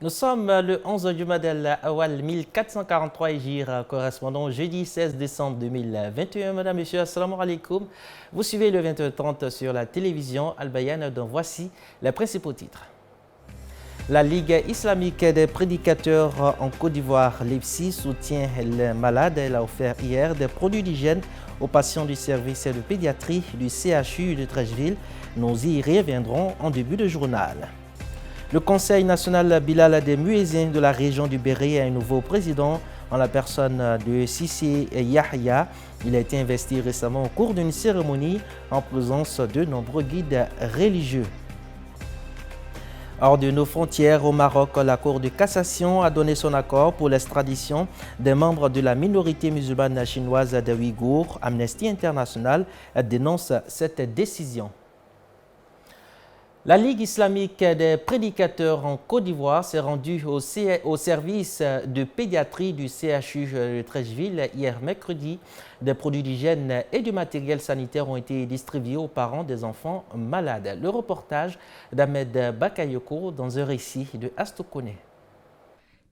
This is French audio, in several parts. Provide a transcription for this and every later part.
Nous sommes le 11 Jumadel Awal 1443 Hijr, correspondant au jeudi 16 décembre 2021. Madame, Monsieur, assalamu alaikum. Vous suivez le 20h30 sur la télévision Al-Bayan, dont voici les principaux titres. La Ligue islamique des prédicateurs en Côte d'Ivoire, l'EPSI, soutient les malades. Elle a offert hier des produits d'hygiène aux patients du service de pédiatrie du CHU de Treichville. Nous y reviendrons en début de journal. Le Conseil national Bilal des muezzins de la région du Béret a un nouveau président en la personne de Sissé Yahya. Il a été investi récemment au cours d'une cérémonie en présence de nombreux guides religieux. Hors de nos frontières, au Maroc, la Cour de cassation a donné son accord pour l'extradition des membres de la minorité musulmane chinoise des Ouïghours. Amnesty International dénonce cette décision. La Ligue islamique des prédicateurs en Côte d'Ivoire s'est rendue au service de pédiatrie du CHU de Treichville hier mercredi. Des produits d'hygiène et du matériel sanitaire ont été distribués aux parents des enfants malades. Le reportage d'Ahmed Bakayoko dans un récit de Astokone.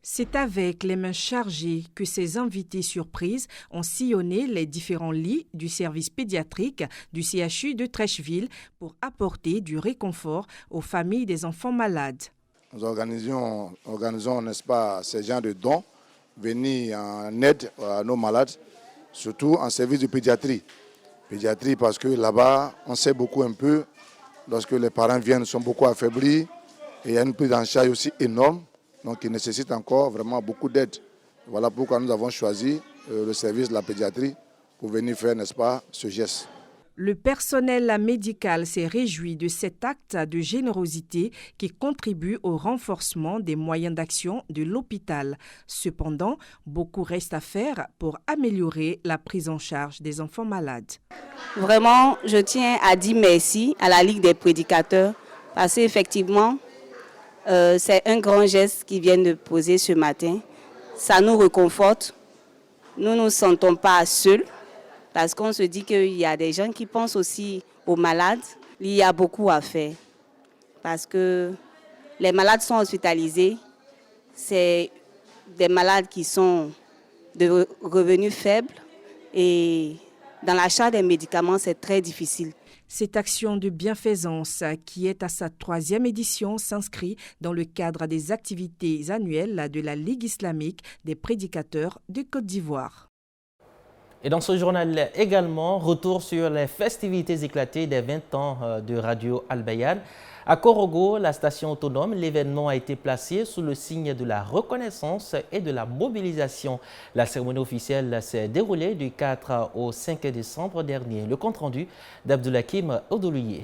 C'est avec les mains chargées que ces invités surprises ont sillonné les différents lits du service pédiatrique du CHU de Treichville pour apporter du réconfort aux familles des enfants malades. Nous organisons, n'est-ce pas, ces genres de dons, venir en aide à nos malades, surtout en service de pédiatrie. Pédiatrie parce que là-bas, on sait beaucoup un peu, lorsque les parents viennent, ils sont beaucoup affaiblis, et il y a une prise en charge aussi énorme. Donc, il nécessite encore vraiment beaucoup d'aide. Voilà pourquoi nous avons choisi le service de la pédiatrie pour venir faire, n'est-ce pas, ce geste. Le personnel médical s'est réjoui de cet acte de générosité qui contribue au renforcement des moyens d'action de l'hôpital. Cependant, beaucoup reste à faire pour améliorer la prise en charge des enfants malades. Vraiment, je tiens à dire merci à la Ligue des prédicateurs parce qu'effectivement, c'est un grand geste qu'ils viennent de poser ce matin. Ça nous réconforte. Nous ne nous sentons pas seuls parce qu'on se dit qu'il y a des gens qui pensent aussi aux malades. Il y a beaucoup à faire parce que les malades sont hospitalisés. C'est des malades qui sont de revenus faibles et dans l'achat des médicaments, c'est très difficile. Cette action de bienfaisance, qui est à sa 3e édition, s'inscrit dans le cadre des activités annuelles de la Ligue islamique des prédicateurs de Côte d'Ivoire. Et dans ce journal également, retour sur les festivités éclatées des 20 ans de Radio Al-Bayan. À Korogo, la station autonome, l'événement a été placé sous le signe de la reconnaissance et de la mobilisation. La cérémonie officielle s'est déroulée du 4 au 5 décembre dernier. Le compte-rendu d'Abdoulakim Odolouye.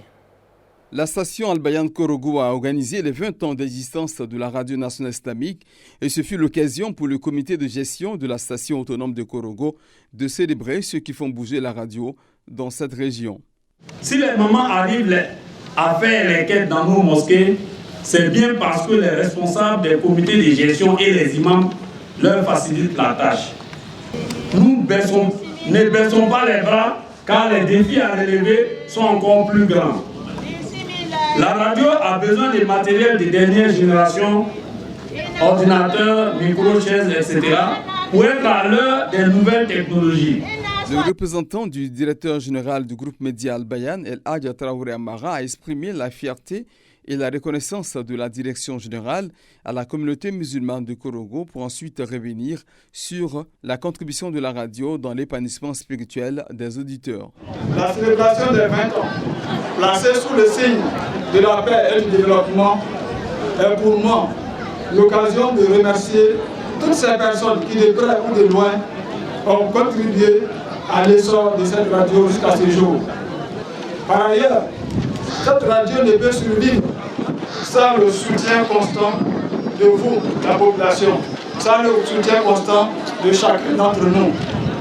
La station Al-Bayan Korogo a organisé les 20 ans d'existence de la radio nationale islamique et ce fut l'occasion pour le comité de gestion de la station autonome de Korogo de célébrer ceux qui font bouger la radio dans cette région. Si les mamans arrivent à faire les quêtes dans nos mosquées, c'est bien parce que les responsables des comités de gestion et les imams leur facilitent la tâche. Nous ne baissons pas les bras car les défis à relever sont encore plus grands. La radio a besoin de matériel de dernière génération, ordinateurs, micros, chaises, etc. pour être à l'heure des nouvelles technologies. Le représentant du directeur général du groupe média Al-Bayan, El Hadja Traoré Amara, a exprimé la fierté et la reconnaissance de la direction générale à la communauté musulmane de Korogo pour ensuite revenir sur la contribution de la radio dans l'épanouissement spirituel des auditeurs. La célébration des 20 ans, placée sous le signe de la paix et du développement, est pour moi l'occasion de remercier toutes ces personnes qui, de près ou de loin, ont contribué à l'essor de cette radio jusqu'à ce jour. Par ailleurs, cette radio ne peut survivre sans le soutien constant de vous, la population, sans le soutien constant de chacun d'entre nous.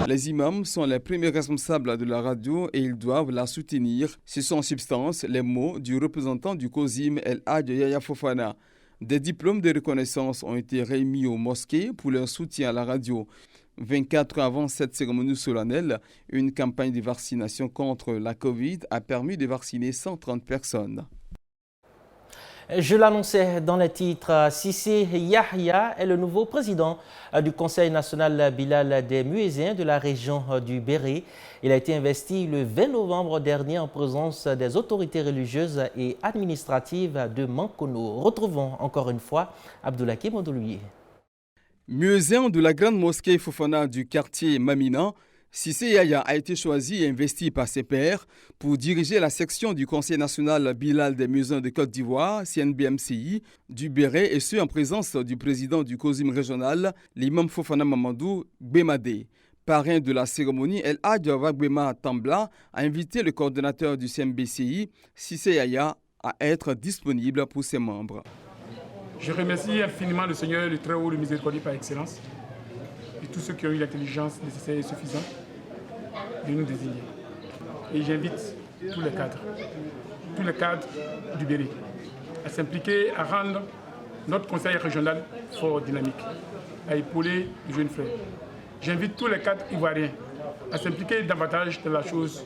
Les imams sont les premiers responsables de la radio et ils doivent la soutenir. Ce sont en substance les mots du représentant du COSIM El Hadj Yaya Fofana. Des diplômes de reconnaissance ont été remis aux mosquées pour leur soutien à la radio. 24 heures avant cette cérémonie solennelle, une campagne de vaccination contre la Covid a permis de vacciner 130 personnes. Je l'annonçais dans les titres, Cissé Yahya est le nouveau président du Conseil national Bilal des muezzins de la région du Béret. Il a été investi le 20 novembre dernier en présence des autorités religieuses et administratives de Mankono. Retrouvons encore une fois Abdoulaye Modoulouye. Muezzin de la grande mosquée Fofana du quartier Mamina, Cissé Yahya a été choisi et investi par ses pairs pour diriger la section du Conseil national Bilal des muezzins de Côte d'Ivoire, CNBMCI, du Béret, et ce en présence du président du COSIM régional, l'imam Fofana Mamadou Gbemade. Parrain de la cérémonie, El Hadj Wagbema Tambla a invité le coordonnateur du CNBCI, Cissé Yahya, à être disponible pour ses membres. Je remercie infiniment le Seigneur, le Très-Haut, le Miséricordieux par excellence, et tous ceux qui ont eu l'intelligence nécessaire et suffisante de nous désigner. Et j'invite tous les cadres du Béret, à s'impliquer, à rendre notre conseil régional fort dynamique, à épauler les jeunes frères. J'invite tous les cadres ivoiriens à s'impliquer davantage dans la chose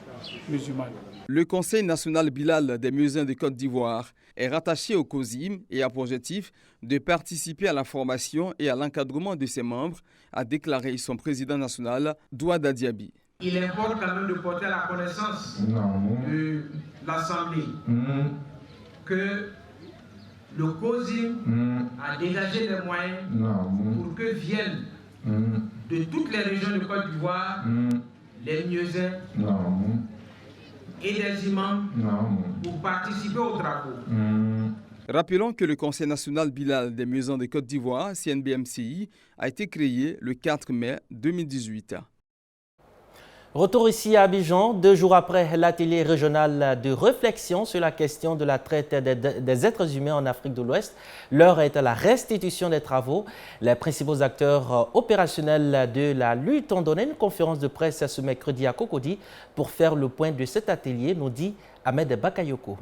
musulmane. Le Conseil national Bilal des muezzins de Côte d'Ivoire est rattaché au COSIM et a pour objectif de participer à la formation et à l'encadrement de ses membres, a déclaré son président national, Douada Diaby. Il importe quand même de porter à la connaissance de l'Assemblée que le COSIM a dégagé les moyens pour que viennent de toutes les régions de Côte d'Ivoire les muezzins et des imams pour participer aux travaux. Rappelons que le Conseil national Bilal des muezzins de Côte d'Ivoire, CNBMCI, a été créé le 4 mai 2018. Retour ici à Abidjan, 2 jours après l'atelier régional de réflexion sur la question de la traite des êtres humains en Afrique de l'Ouest. L'heure est à la restitution des travaux. Les principaux acteurs opérationnels de la lutte ont donné une conférence de presse ce mercredi à Cocody pour faire le point de cet atelier, nous dit Ahmed Bakayoko.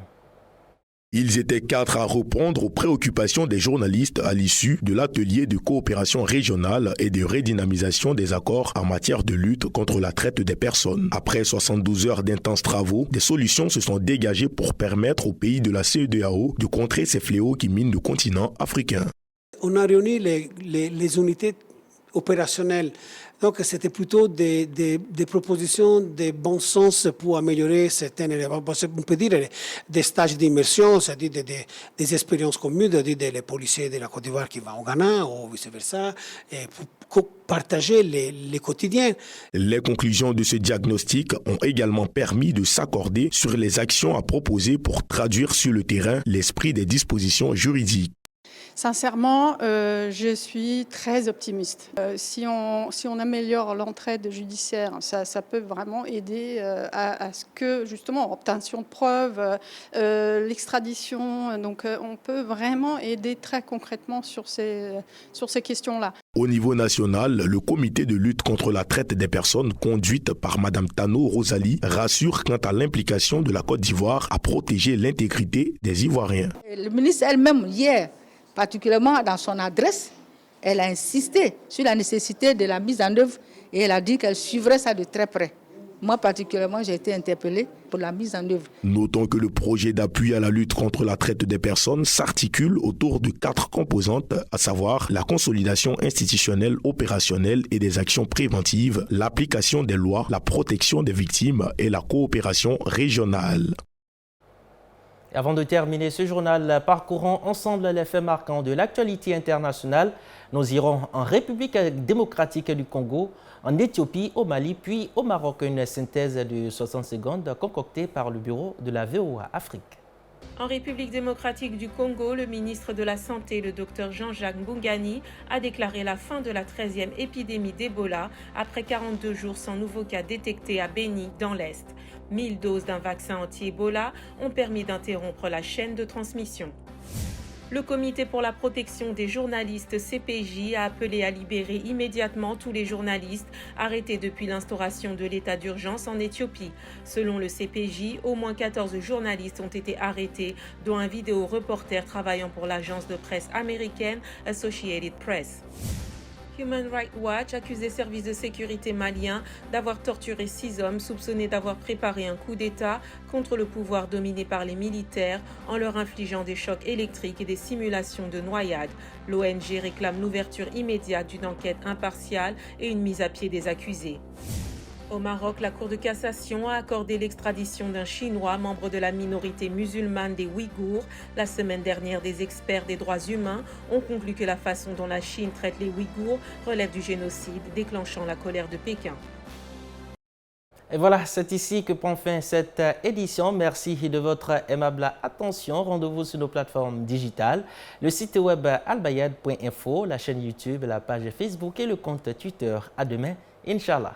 Ils étaient 4 à répondre aux préoccupations des journalistes à l'issue de l'atelier de coopération régionale et de redynamisation des accords en matière de lutte contre la traite des personnes. Après 72 heures d'intenses travaux, des solutions se sont dégagées pour permettre aux pays de la CEDEAO de contrer ces fléaux qui minent le continent africain. On a réuni les unités opérationnelles. Donc, c'était plutôt des propositions de bon sens pour améliorer certaines éléments. On peut dire des stages d'immersion, c'est-à-dire des expériences communes, c'est-à-dire des policiers de la Côte d'Ivoire qui vont au Ghana ou vice-versa, et pour partager les quotidiens. Les conclusions de ce diagnostic ont également permis de s'accorder sur les actions à proposer pour traduire sur le terrain l'esprit des dispositions juridiques. Sincèrement, je suis très optimiste. Si on améliore l'entraide judiciaire, ça peut vraiment aider à ce que, justement, obtention de preuves, l'extradition, donc on peut vraiment aider très concrètement sur ces questions-là. Au niveau national, le comité de lutte contre la traite des personnes conduite par Mme Tano Rosalie rassure quant à l'implication de la Côte d'Ivoire à protéger l'intégrité des Ivoiriens. Le ministre elle-même, hier, particulièrement dans son adresse, elle a insisté sur la nécessité de la mise en œuvre et elle a dit qu'elle suivrait ça de très près. Moi, particulièrement, j'ai été interpellée pour la mise en œuvre. Notons que le projet d'appui à la lutte contre la traite des personnes s'articule autour de 4 composantes, à savoir la consolidation institutionnelle, opérationnelle et des actions préventives, l'application des lois, la protection des victimes et la coopération régionale. Avant de terminer ce journal, parcourons ensemble les faits marquants de l'actualité internationale. Nous irons en République démocratique du Congo, en Éthiopie, au Mali, puis au Maroc. Une synthèse de 60 secondes concoctée par le bureau de la VOA Afrique. En République démocratique du Congo, le ministre de la Santé, le Dr Jean-Jacques Mbungani, a déclaré la fin de la 13e épidémie d'Ebola après 42 jours sans nouveau cas détecté à Beni, dans l'Est. 1000 doses d'un vaccin anti-Ebola ont permis d'interrompre la chaîne de transmission. Le Comité pour la protection des journalistes CPJ a appelé à libérer immédiatement tous les journalistes arrêtés depuis l'instauration de l'état d'urgence en Éthiopie. Selon le CPJ, au moins 14 journalistes ont été arrêtés, dont un vidéo-reporter travaillant pour l'agence de presse américaine Associated Press. Human Rights Watch accuse les services de sécurité maliens d'avoir torturé 6 hommes soupçonnés d'avoir préparé un coup d'État contre le pouvoir dominé par les militaires en leur infligeant des chocs électriques et des simulations de noyade. L'ONG réclame l'ouverture immédiate d'une enquête impartiale et une mise à pied des accusés. Au Maroc, la Cour de cassation a accordé l'extradition d'un Chinois, membre de la minorité musulmane des Ouïghours. La semaine dernière, des experts des droits humains ont conclu que la façon dont la Chine traite les Ouïghours relève du génocide, déclenchant la colère de Pékin. Et voilà, c'est ici que prend fin cette édition. Merci de votre aimable attention. Rendez-vous sur nos plateformes digitales, le site web albayad.info, la chaîne YouTube, la page Facebook et le compte Twitter. À demain, Inch'Allah.